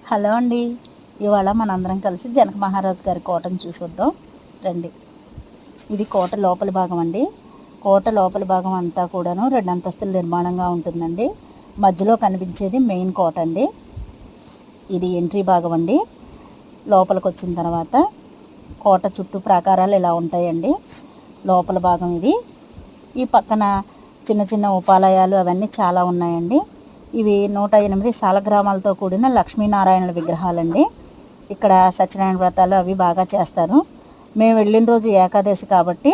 Hello అండి. ఇవాళ మనందరం కలిసి జనక మహారాజు గారి కోటను చూసొద్దాం రండి. ఇది కోట లోపలి భాగం అండి. కోట లోపలి భాగం అంతా కూడాను 2 అంతస్తుల నిర్మాణంగా ఉంటుందండి. మధ్యలో కనిపించేది మెయిన్ కోట అండి. ఇది ఎంట్రీ భాగం అండి. లోపలికి వచ్చిన తర్వాత కోట చుట్టూ ప్రాకారాలు ఇలా ఉంటాయండి. లోపల భాగం ఇది. ఈ పక్కన చిన్న చిన్న ఉపాలయాలు అవన్నీ చాలా ఉన్నాయండి. ఇవి 108 సాలగ్రామాలతో కూడిన లక్ష్మీనారాయణుల విగ్రహాలండి. ఇక్కడ సత్యనారాయణ వ్రతాలు అవి బాగా చేస్తారు. మేము వెళ్ళిన రోజు ఏకాదశి కాబట్టి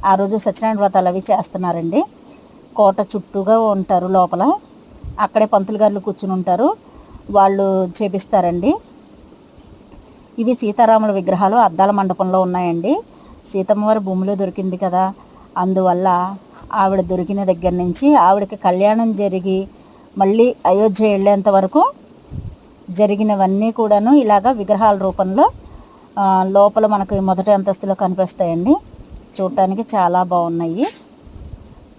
ఆ రోజు సత్యనారాయణ వ్రతాలు అవి చేస్తున్నారండి. కోట చుట్టూగా ఉంటారు లోపల. అక్కడే పంతులు గారు కూర్చుని ఉంటారు, వాళ్ళు చేపిస్తారండి. ఇవి సీతారాముల విగ్రహాలు అద్దాల మండపంలో ఉన్నాయండి. సీతమ్మ వారి భూమిలో దొరికింది కదా, అందువల్ల ఆవిడ దొరికిన దగ్గర నుంచి ఆవిడకి కళ్యాణం జరిగి మళ్ళీ అయోధ్య వెళ్ళేంత వరకు జరిగినవన్నీ కూడాను ఇలాగ విగ్రహాల రూపంలో లోపల మనకు మొదటి అంతస్తులో కనిపిస్తాయండి. చూడటానికి చాలా బాగున్నాయి.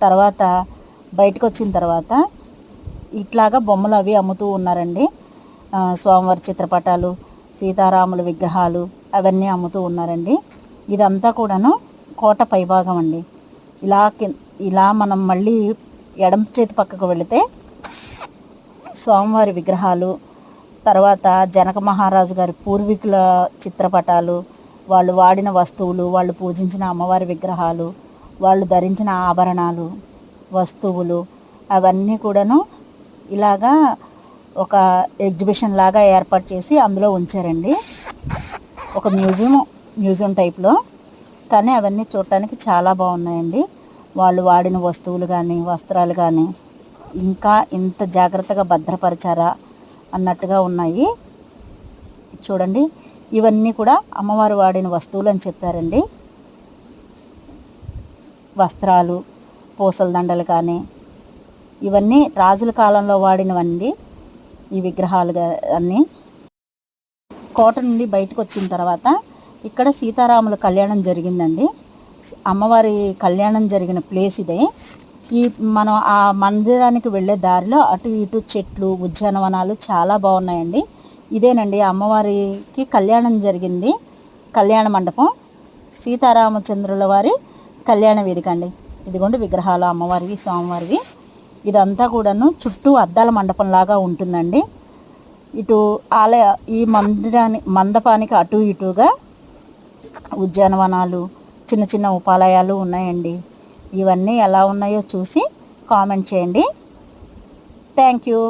తర్వాత బయటకు వచ్చిన తర్వాత ఇట్లాగా బొమ్మలు అవి అమ్ముతూ ఉన్నారండి. స్వామివారి చిత్రపటాలు, సీతారాముల విగ్రహాలు అవన్నీ అమ్ముతూ ఉన్నారండి. ఇదంతా కూడాను కోట పైభాగం అండి. ఇలా మనం మళ్ళీ ఎడమ చేతి పక్కకు వెళితే స్వామివారి విగ్రహాలు, తర్వాత జనక మహారాజు గారి పూర్వీకుల చిత్రపటాలు, వాళ్ళు వాడిన వస్తువులు, వాళ్ళు పూజించిన అమ్మవారి విగ్రహాలు, వాళ్ళు ధరించిన ఆభరణాలు, వస్తువులు అవన్నీ కూడాను ఇలాగా ఒక ఎగ్జిబిషన్ లాగా ఏర్పాటు చేసి అందులో ఉంచారండి. ఒక మ్యూజియం టైప్లో. కానీ అవన్నీ చూడటానికి చాలా బాగున్నాయండి. వాళ్ళు వాడిన వస్తువులు కానీ వస్త్రాలు కానీ ఇంకా ఇంత జాగ్రత్తగా భద్రపరిచారా అన్నట్టుగా ఉన్నాయి. చూడండి, ఇవన్నీ కూడా అమ్మవారు వాడిన వస్తువులు అని చెప్పారండి. వస్త్రాలు, పూసల దండలు కానీ ఇవన్నీ రాజుల కాలంలో వాడినవండి ఈ విగ్రహాలు అన్నీ. కోట నుండి బయటకు వచ్చిన తర్వాత ఇక్కడ సీతారాముల కళ్యాణం జరిగిందండి. అమ్మవారి కళ్యాణం జరిగిన ప్లేస్ ఇదే. మనం ఆ మందిరానికి వెళ్ళే దారిలో అటు ఇటు చెట్లు, ఉద్యానవనాలు చాలా బాగున్నాయండి. ఇదేనండి అమ్మవారికి కళ్యాణం జరిగింది. కళ్యాణ మండపం, సీతారామచంద్రుల వారి కళ్యాణ వేదిక అండి. ఇదిగోండి విగ్రహాలు అమ్మవారివి, స్వామివారివి. ఇదంతా కూడాను చుట్టూ అద్దాల మండపంలాగా ఉంటుందండి. ఇటు ఈ మండపానికి అటు ఇటుగా ఉద్యానవనాలు, చిన్న చిన్న ఉపాలయాలు ఉన్నాయండి. ఇవన్నీ ఎలా ఉన్నాయో చూసి కామెంట్ చేయండి. Thank you.